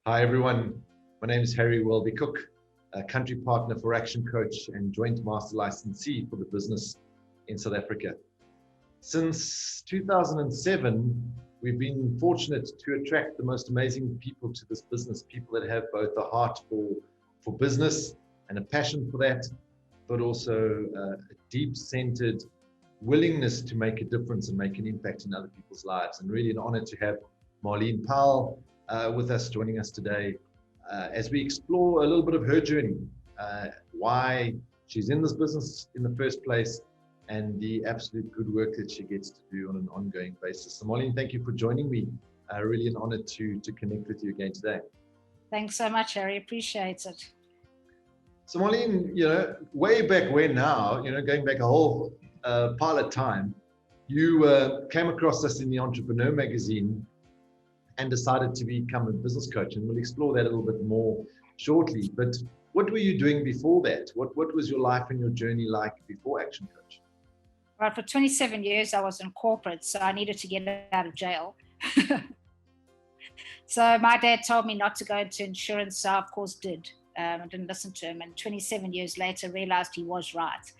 Hi everyone, my name is Harry Welby-Cooke, a country partner for ActionCOACH and joint master licensee for the business in South Africa. Since 2007, we've been fortunate to attract the most amazing people to this business, people that have both a heart for business and a passion for that, but also a deep-centered willingness to make a difference and make an impact in other people's lives. And really an honor to have Marlene Powell with us, joining us today as we explore a little bit of her journey, why she's in this business in the first place, and the absolute good work that she gets to do on an ongoing basis. So Marlene, thank you for joining me. Really an honor to connect with you again today. Thanks so much, Harry. Appreciate it. So Marlene, way back when now, going back a whole pile of time, you came across us in the Entrepreneur magazine and decided to become a business coach. And we'll explore that a little bit more shortly. But what were you doing before that? What was your life and your journey like before ActionCOACH? Right, for 27 years, I was in corporate, so I needed to get out of jail. So my dad told me not to go into insurance, so I of course did. I didn't listen to him, and 27 years later realized he was right.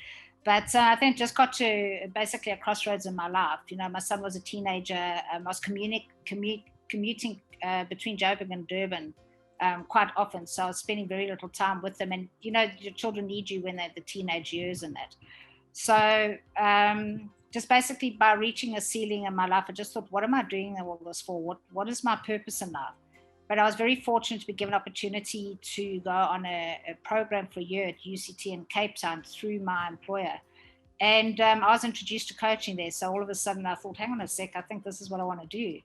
But I think just got to basically a crossroads in my life. My son was a teenager. I was commuting between Joburg and Durban quite often, so I was spending very little time with them. And your children need you when they're the teenage years and that. So just basically by reaching a ceiling in my life, I just thought, what am I doing all this for? What is my purpose in life? But I was very fortunate to be given an opportunity to go on a program for a year at UCT in Cape Town through my employer. And I was introduced to coaching there. So all of a sudden I thought, hang on a sec, I think this is what I want to do.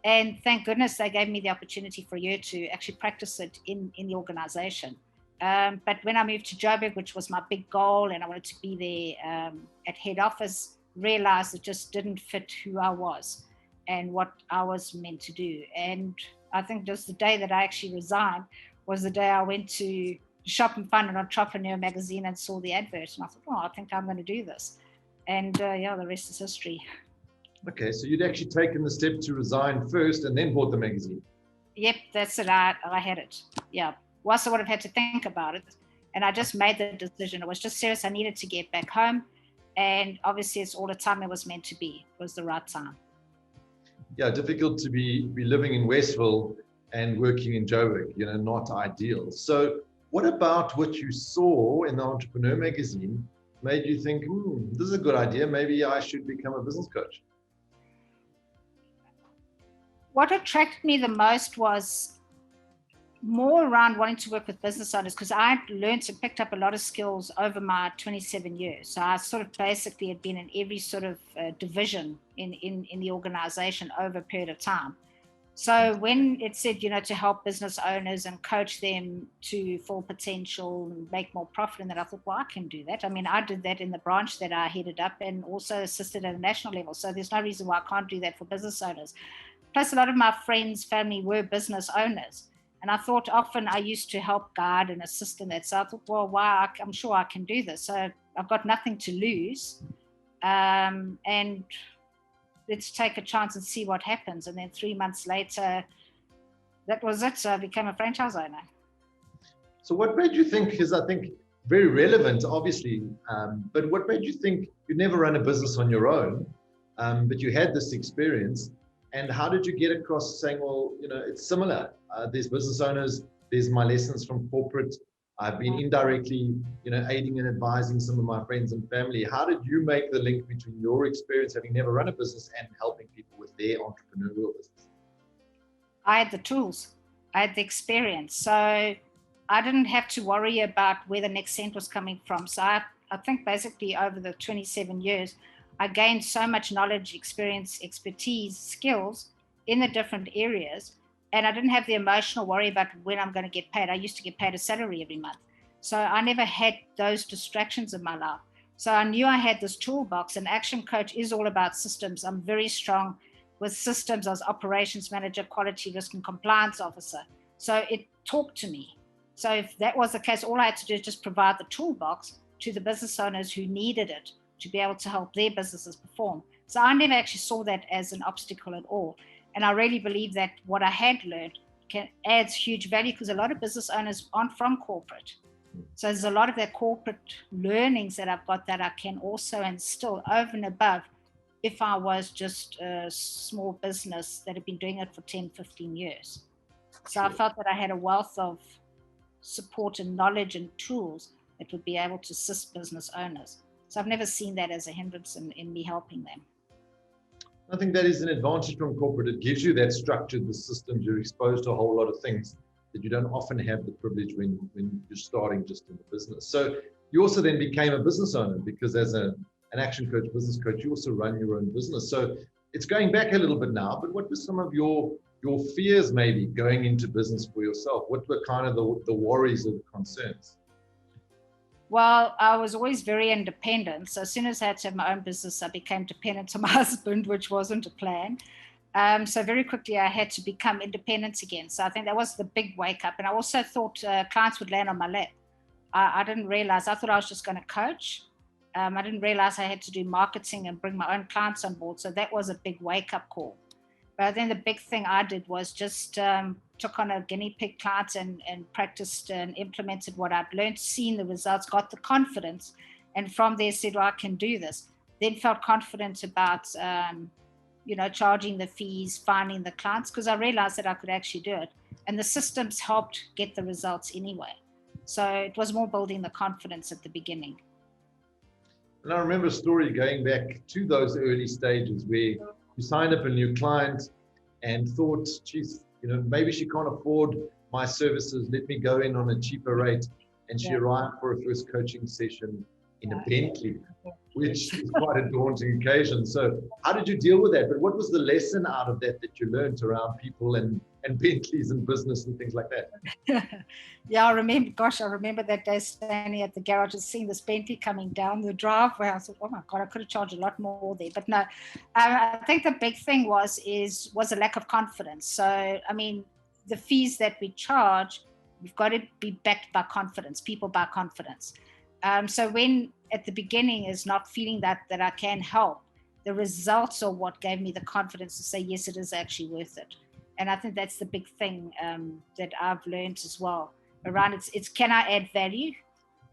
And thank goodness they gave me the opportunity for a year to actually practice it in the organization. But when I moved to Joburg, which was my big goal, and I wanted to be there at head office, realized it just didn't fit who I was and what I was meant to do. And I think just the day that I actually resigned was the day I went to Shop and Find an Entrepreneur magazine and saw the advert. And I thought, I think I'm going to do this. And the rest is history. Okay, so you'd actually taken the step to resign first and then bought the magazine. Yep, that's it. I had it. Yeah. Whilst I would have had to think about it. And I just made the decision. It was just serious. I needed to get back home. And obviously it's all the time it was meant to be. It was the right time. Yeah, difficult to be living in Westville and working in Joburg, not ideal. So what about what you saw in the Entrepreneur magazine made you think, this is a good idea, maybe I should become a business coach? What attracted me the most was more around wanting to work with business owners, because I learned and picked up a lot of skills over my 27 years. So I sort of basically had been in every sort of division in the organization over a period of time. So when it said, to help business owners and coach them to full potential and make more profit, and that, I thought, well, I can do that. I mean, I did that in the branch that I headed up and also assisted at a national level. So there's no reason why I can't do that for business owners. Plus, a lot of my friends' family were business owners. And I thought often I used to help guide and assist in that. So I thought, well, I'm sure I can do this. So I've got nothing to lose. And let's take a chance and see what happens. And then 3 months later, that was it. So I became a franchise owner. So what made you think, is I think very relevant, obviously, but what made you think you'd never run a business on your own, but you had this experience? And how did you get across saying, well, it's similar. There's business owners, there's my lessons from corporate. I've been indirectly, aiding and advising some of my friends and family. How did you make the link between your experience, having never run a business, and helping people with their entrepreneurial business? I had the tools. I had the experience. So I didn't have to worry about where the next cent was coming from. So I think basically over the 27 years, I gained so much knowledge, experience, expertise, skills in the different areas. And I didn't have the emotional worry about when I'm going to get paid. I used to get paid a salary every month. So I never had those distractions in my life. So I knew I had this toolbox, and ActionCOACH is all about systems. I'm very strong with systems. I was operations manager, quality risk and compliance officer. So it talked to me. So if that was the case, all I had to do is just provide the toolbox to the business owners who needed it to be able to help their businesses perform. So I never actually saw that as an obstacle at all. And I really believe that what I had learned adds huge value, because a lot of business owners aren't from corporate. So there's a lot of their corporate learnings that I've got that I can also instill over and above if I was just a small business that had been doing it for 10, 15 years. So I felt that I had a wealth of support and knowledge and tools that would be able to assist business owners. So I've never seen that as a hindrance in me helping them. I think that is an advantage from corporate. It gives you that structure, the systems. You're exposed to a whole lot of things that you don't often have the privilege when you're starting just in the business. So you also then became a business owner, because as an action coach, business coach, you also run your own business. So it's going back a little bit now, but what were some of your fears maybe going into business for yourself? What were kind of the worries or the concerns? Well, I was always very independent. So as soon as I had to have my own business, I became dependent on my husband, which wasn't a plan. So very quickly, I had to become independent again. So I think that was the big wake up. And I also thought clients would land on my lap. I didn't realize, I thought I was just going to coach. I didn't realize I had to do marketing and bring my own clients on board. So that was a big wake up call. But then the big thing I did was just took on a guinea pig client and practiced and implemented what I'd learned, seen the results, got the confidence. And from there said, well, I can do this. Then felt confident about, charging the fees, finding the clients, because I realized that I could actually do it. And the systems helped get the results anyway. So it was more building the confidence at the beginning. And I remember a story going back to those early stages where you signed up a new client and thought, geez, maybe she can't afford my services. Let me go in on a cheaper rate. And she arrived for a first coaching session in a Bentley, which is quite a daunting occasion. So how did you deal with that? But what was the lesson out of that you learned around people and Bentleys and business and things like that? I remember that day standing at the garage and seeing this Bentley coming down the driveway. I thought, oh my God, I could have charged a lot more there. But no, I think the big thing was a lack of confidence. So, I mean, the fees that we charge, we've got to be backed by confidence, people by confidence. So when at the beginning is not feeling that I can help, the results are what gave me the confidence to say, yes, it is actually worth it. And I think that's the big thing that I've learned as well around it's can I add value,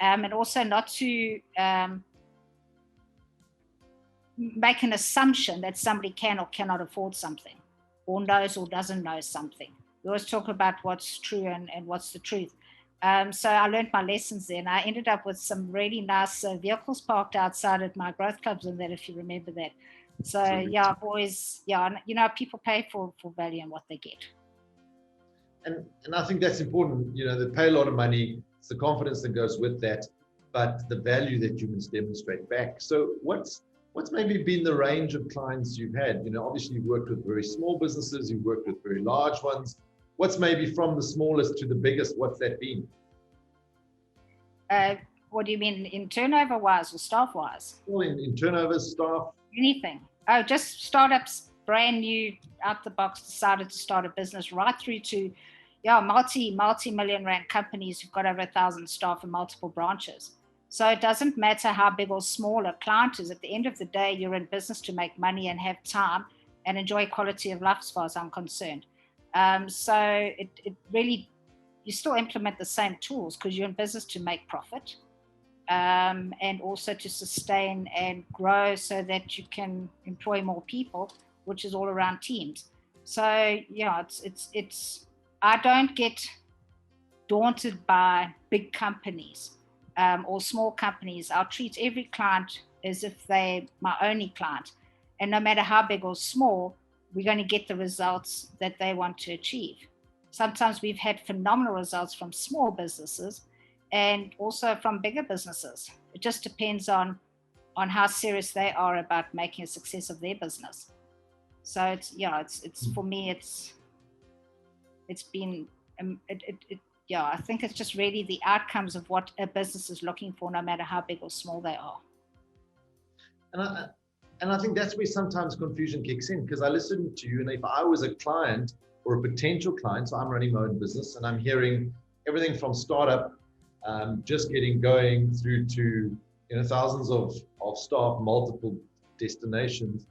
and also not to make an assumption that somebody can or cannot afford something, or knows or doesn't know something. We always talk about what's true and what's the truth. So I learned my lessons there, and I ended up with some really nice vehicles parked outside at my growth clubs and that, if you remember that. So I've always, people pay for value and what they get. And I think that's important. They pay a lot of money. It's the confidence that goes with that, but the value that you must demonstrate back. So what's maybe been the range of clients you've had? Obviously you've worked with very small businesses, you've worked with very large ones. What's maybe from the smallest to the biggest? What's that been? What do you mean, in turnover wise or staff wise? Well, in turnover, staff. Anything. Oh, just startups, brand new, out the box, decided to start a business, right through to multi-million rand companies who've got over 1,000 staff and multiple branches. So it doesn't matter how big or small a client is. At the end of the day, you're in business to make money and have time and enjoy quality of life, as far as I'm concerned. So it really, you still implement the same tools because you're in business to make profit, and also to sustain and grow so that you can employ more people, which is all around teams. So it's I don't get daunted by big companies or small companies. I'll treat every client as if they're my only client, and no matter how big or small, we're going to get the results that they want to achieve. Sometimes we've had phenomenal results from small businesses and also from bigger businesses. It just depends on how serious they are about making a success of their business. So it's for me, it's been, I think it's just really the outcomes of what a business is looking for, no matter how big or small they are. And I think that's where sometimes confusion kicks in, because I listen to you, and if I was a client or a potential client, so I'm running my own business and I'm hearing everything from startup, just getting going, through to thousands of staff, multiple destinations.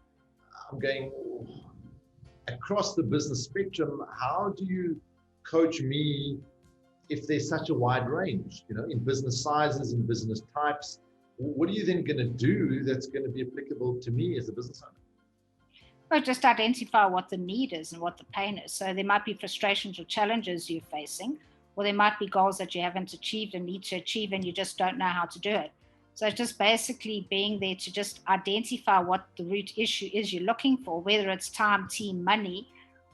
I'm going across the business spectrum. How do you coach me if there's such a wide range, in business sizes and business types? What are you then going to do that's going to be applicable to me as a business owner? Well, just identify what the need is and what the pain is. So there might be frustrations or challenges you're facing, or there might be goals that you haven't achieved and need to achieve and you just don't know how to do it. So it's just basically being there to just identify what the root issue is you're looking for, whether it's time, team, money,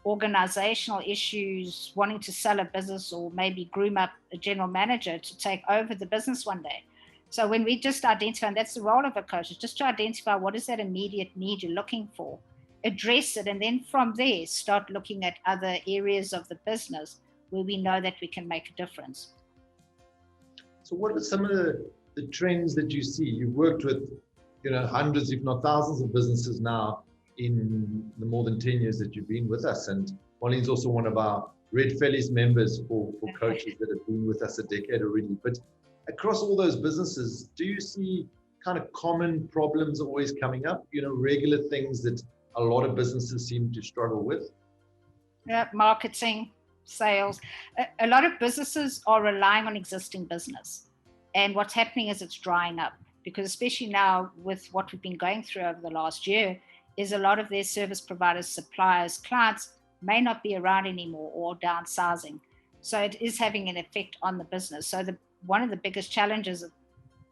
organizational issues, wanting to sell a business, or maybe groom up a general manager to take over the business one day. So when we just identify, and that's the role of a coach, is just to identify what is that immediate need you're looking for, address it, and then from there start looking at other areas of the business where we know that we can make a difference. So what are some of the trends that you see? You've worked with hundreds, if not thousands, of businesses now in the more than 10 years that you've been with us. And Marlene's also one of our Red Fellies members for coaches that have been with us a decade already. But across all those businesses, do you see kind of common problems always coming up, regular things that a lot of businesses seem to struggle with? Yeah, marketing, sales. A lot of businesses are relying on existing business. And what's happening is it's drying up, because especially now with what we've been going through over the last year, is a lot of their service providers, suppliers, clients may not be around anymore or downsizing. So it is having an effect on the business. So one of the biggest challenges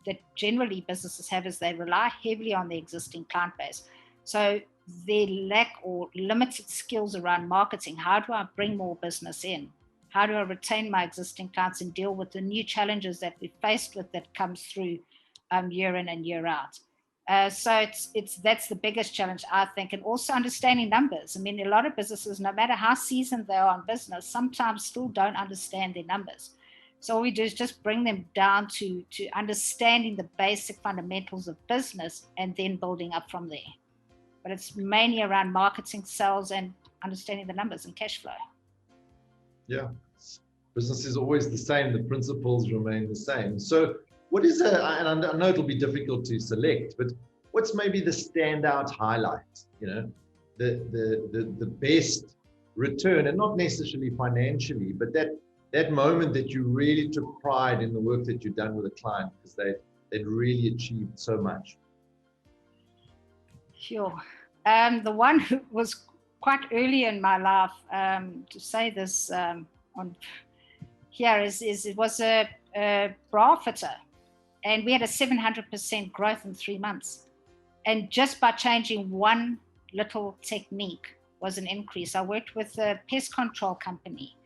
that generally businesses have is they rely heavily on the existing client base. So their lack or limited skills around marketing. How do I bring more business in? How do I retain my existing clients and deal with the new challenges that we're faced with that comes through year in and year out? So that's the biggest challenge, I think, and also understanding numbers. I mean, a lot of businesses, no matter how seasoned they are in business, sometimes still don't understand their numbers. So all we do is just bring them down to understanding the basic fundamentals of business and then building up from there. But it's mainly around marketing, sales, and understanding the numbers and cash flow. Yeah, business is always the same. The principles remain the same. So what is and I know it'll be difficult to select, but what's maybe the standout highlight, the best return, and not necessarily financially, but that moment that you really took pride in the work that you've done with a client because they'd really achieved so much? Sure. The one who was quite early in my life, to say this on here, is it was a bra fitter, and we had a 700% growth in 3 months. And just by changing one little technique was an increase. I worked with a pest control company,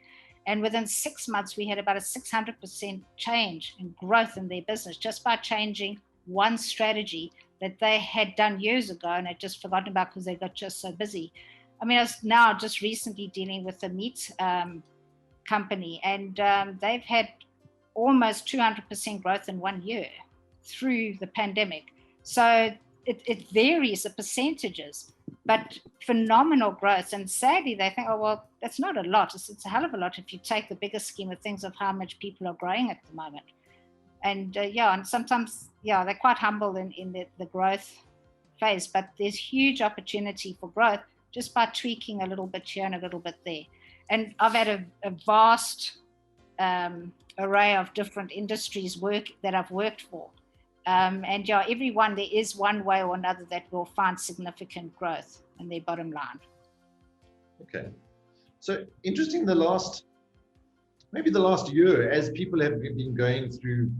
and within 6 months, we had about a 600% change in growth in their business just by changing one strategy that they had done years ago and had just forgotten about because they got just so busy. I mean, I was now just recently dealing with a meat company, and they've had almost 200% growth in 1 year through the pandemic. So it varies the percentages, but phenomenal growth. And sadly, they think, oh, well, that's not a lot. It's a hell of a lot if you take the bigger scheme of things of how much people are growing at the moment. And and sometimes, they're quite humble in the growth phase, but there's huge opportunity for growth just by tweaking a little bit here and a little bit there. And I've had a vast array of different industries that I've worked for. And everyone, there is one way or another that will find significant growth in their bottom line. Okay. So interesting, maybe the last year, as people have been going through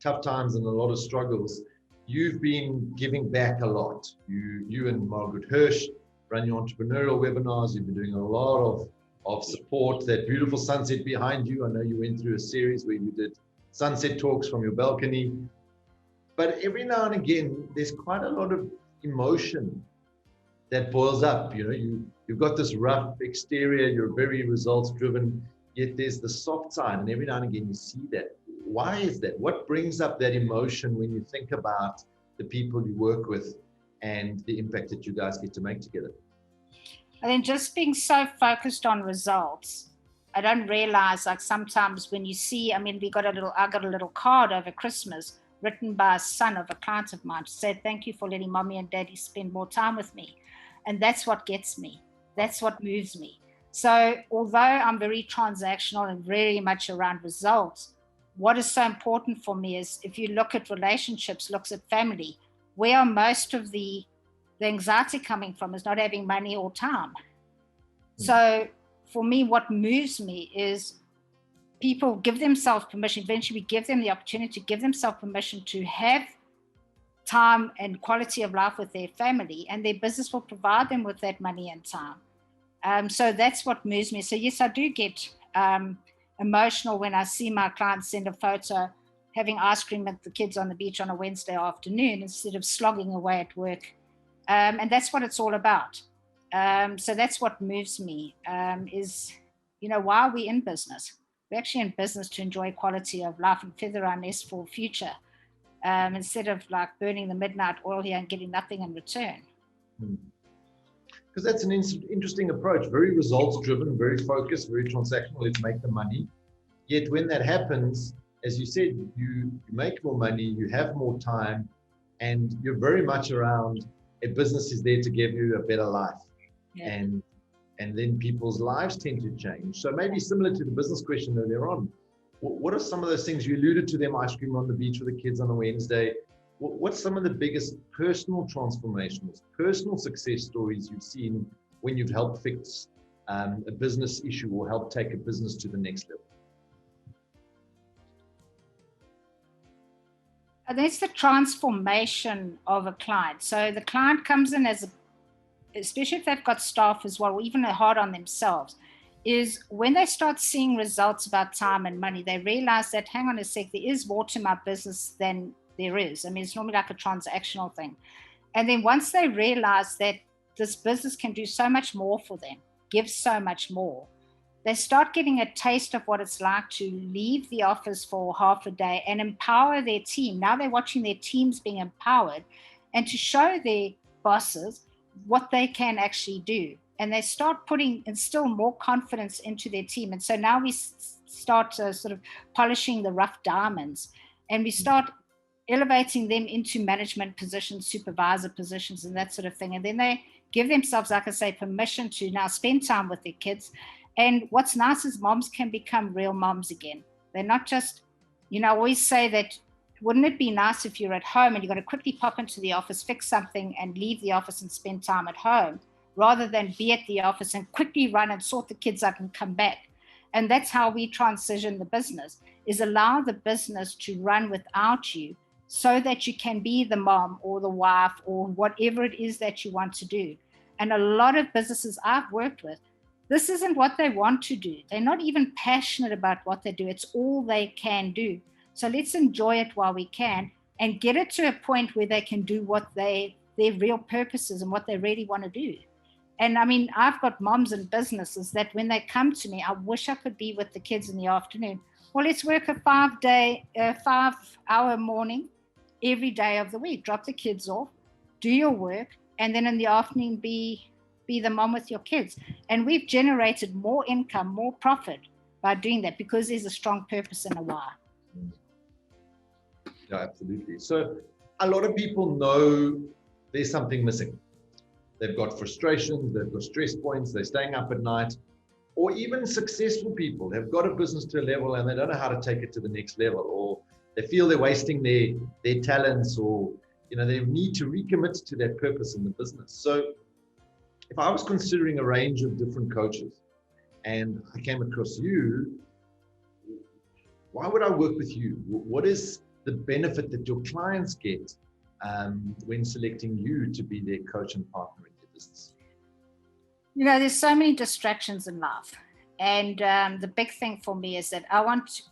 tough times and a lot of struggles, you've been giving back a lot. You and Margaret Hirsch run your entrepreneurial webinars. You've been doing a lot of support. That beautiful sunset behind you, I know you went through a series where you did sunset talks from your balcony. But every now and again, there's quite a lot of emotion that boils up. You've got this rough exterior, you're very results driven, yet there's the soft side, and every now and again you see that. Why is that? What brings up that emotion when you think about the people you work with and the impact that you guys get to make together? I think just being so focused on results, I don't realize, like, sometimes when you see, I mean, I got a little card over Christmas written by a son of a client of mine to say, thank you for letting mommy and daddy spend more time with me. And that's what gets me. That's what moves me. So although I'm very transactional and very much around results, what is so important for me is if you look at relationships, looks at family, where most of the anxiety coming from is not having money or time. So for me, what moves me is people give themselves permission, eventually we give them the opportunity to give themselves permission to have time and quality of life with their family, and their business will provide them with that money and time. So that's what moves me. So yes, I do get emotional when I see my clients send a photo having ice cream with the kids on the beach on a Wednesday afternoon instead of slogging away at work. And that's what it's all about. So that's what moves me is, why are we in business? We're actually in business to enjoy quality of life and feather our nest for future, instead of like burning the midnight oil here and getting nothing in return. Because that's an interesting approach, very results driven, very focused, very transactional. Let's make the money. Yet when that happens, as you said, you make more money, you have more time, and you're very much around a business is there to give you a better life. Yeah. And then people's lives tend to change. So maybe similar to the business question earlier on, what are some of those things you alluded to, them ice cream on the beach with the kids on a Wednesday? What's some of the biggest personal transformations, personal success stories you've seen when you've helped fix a business issue or help take a business to the next level? That's the transformation of a client. So the client comes in especially if they've got staff as well, or even hard on themselves, is when they start seeing results about time and money, they realize that, hang on a sec, there is more to my business than there is. I mean, it's normally like a transactional thing. And then once they realize that this business can do so much more for them, give so much more, they start getting a taste of what it's like to leave the office for half a day and empower their team. Now they're watching their teams being empowered and to show their bosses what they can actually do. And they start instill more confidence into their team. And so now we start sort of polishing the rough diamonds, and we start elevating them into management positions, supervisor positions, and that sort of thing. And then they give themselves, like I say, permission to now spend time with their kids. And what's nice is moms can become real moms again. They're not just, I always say that, wouldn't it be nice if you're at home and you've got to quickly pop into the office, fix something and leave the office and spend time at home, rather than be at the office and quickly run and sort the kids out and come back. And that's how we transition the business, is allow the business to run without you so that you can be the mom or the wife or whatever it is that you want to do. And a lot of businesses I've worked with, this isn't what they want to do. They're not even passionate about what they do. It's all they can do. So let's enjoy it while we can and get it to a point where they can do what their real purpose is and what they really want to do. And I mean, I've got moms and businesses that when they come to me, I wish I could be with the kids in the afternoon. Well, let's work a 5-hour morning every day of the week. Drop the kids off, do your work, and then in the afternoon be the mom with your kids. And we've generated more income, more profit by doing that because there's a strong purpose and a why. Yeah, absolutely. So a lot of people know there's something missing. They've got frustrations, they've got stress points, they're staying up at night, or even successful people have got a business to a level and they don't know how to take it to the next level, or they feel they're wasting their talents, or they need to recommit to that purpose in the business. So if I was considering a range of different coaches and I came across you, why would I work with you? What is the benefit that your clients get when selecting you to be their coach and partner in their business? There's so many distractions in life. And the big thing for me is that I want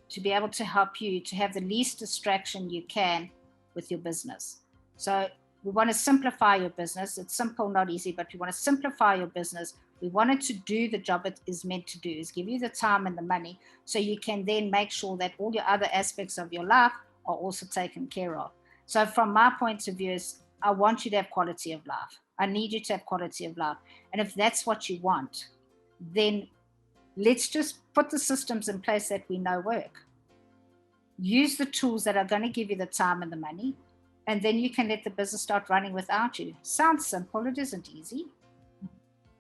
to be able to help you to have the least distraction you can with your business. So we want to simplify your business. It's simple, not easy, but we want to simplify your business. We want it to do the job it is meant to do, is give you the time and the money so you can then make sure that all your other aspects of your life are also taken care of. So from my point of view, is I want you to have quality of life. I need you to have quality of life. And if that's what you want, then let's just put the systems in place that we know work. Use the tools that are going to give you the time and the money, and then you can let the business start running without you. Sounds simple, it isn't easy.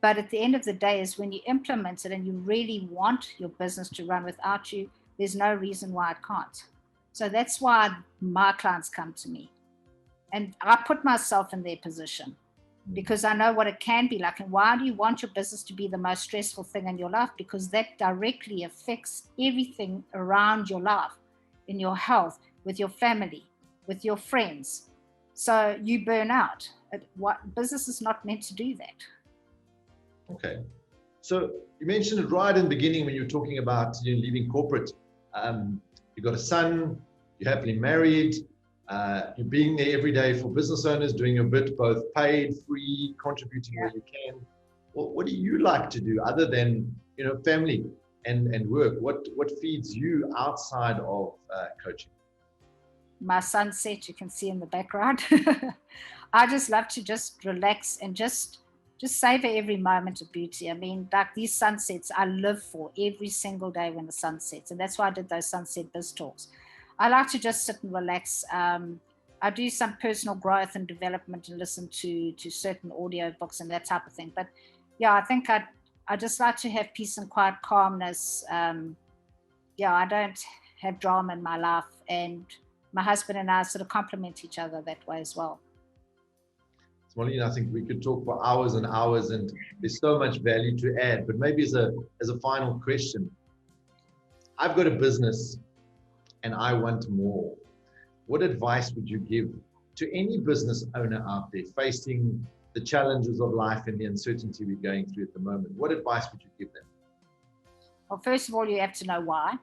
But at the end of the day is when you implement it and you really want your business to run without you, there's no reason why it can't. So that's why my clients come to me. And I put myself in their position because I know what it can be like. And why do you want your business to be the most stressful thing in your life? Because that directly affects everything around your life, in your health, with your family, with your friends. So you burn out. Business is not meant to do that. Okay. So you mentioned it right in the beginning when you were talking about leaving corporate. You've got a son, you're happily married, you're being there every day for business owners, doing your bit, both paid, free, contributing where you can. Well, what do you like to do other than family and work? What feeds you outside of coaching? My sunset, you can see in the background. I just love to just relax and just savor every moment of beauty. I mean, like these sunsets, I live for every single day when the sun sets. And that's why I did those sunset biz talks. I like to just sit and relax. I do some personal growth and development and listen to certain audio books and that type of thing. But yeah, I think I just like to have peace and quiet, calmness. I don't have drama in my life. And my husband and I sort of complement each other that way as well. Marlene, I think we could talk for hours and hours, and there's so much value to add. But maybe as a final question, I've got a business and I want more. What advice would you give to any business owner out there facing the challenges of life and the uncertainty we're going through at the moment? What advice would you give them? Well, first of all, you have to know why.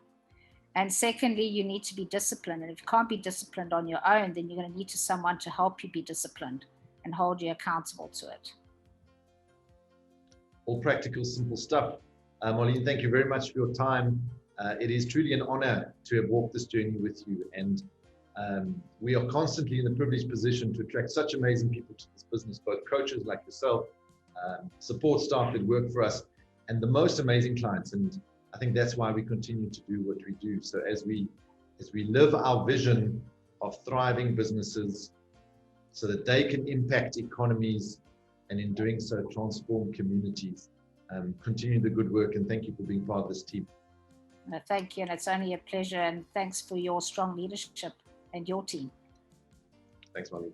And secondly, you need to be disciplined. And if you can't be disciplined on your own, then you're going to need someone to help you be disciplined and hold you accountable to it. All practical, simple stuff. Marlene, thank you very much for your time. It is truly an honor to have walked this journey with you. And we are constantly in the privileged position to attract such amazing people to this business, both coaches like yourself, support staff that work for us, and the most amazing clients. And I think that's why we continue to do what we do. So as we live our vision of thriving businesses, so that they can impact economies and in doing so transform communities. Continue the good work, and thank you for being part of this team. Thank you, and it's only a pleasure, and thanks for your strong leadership and your team. Thanks, Marlene.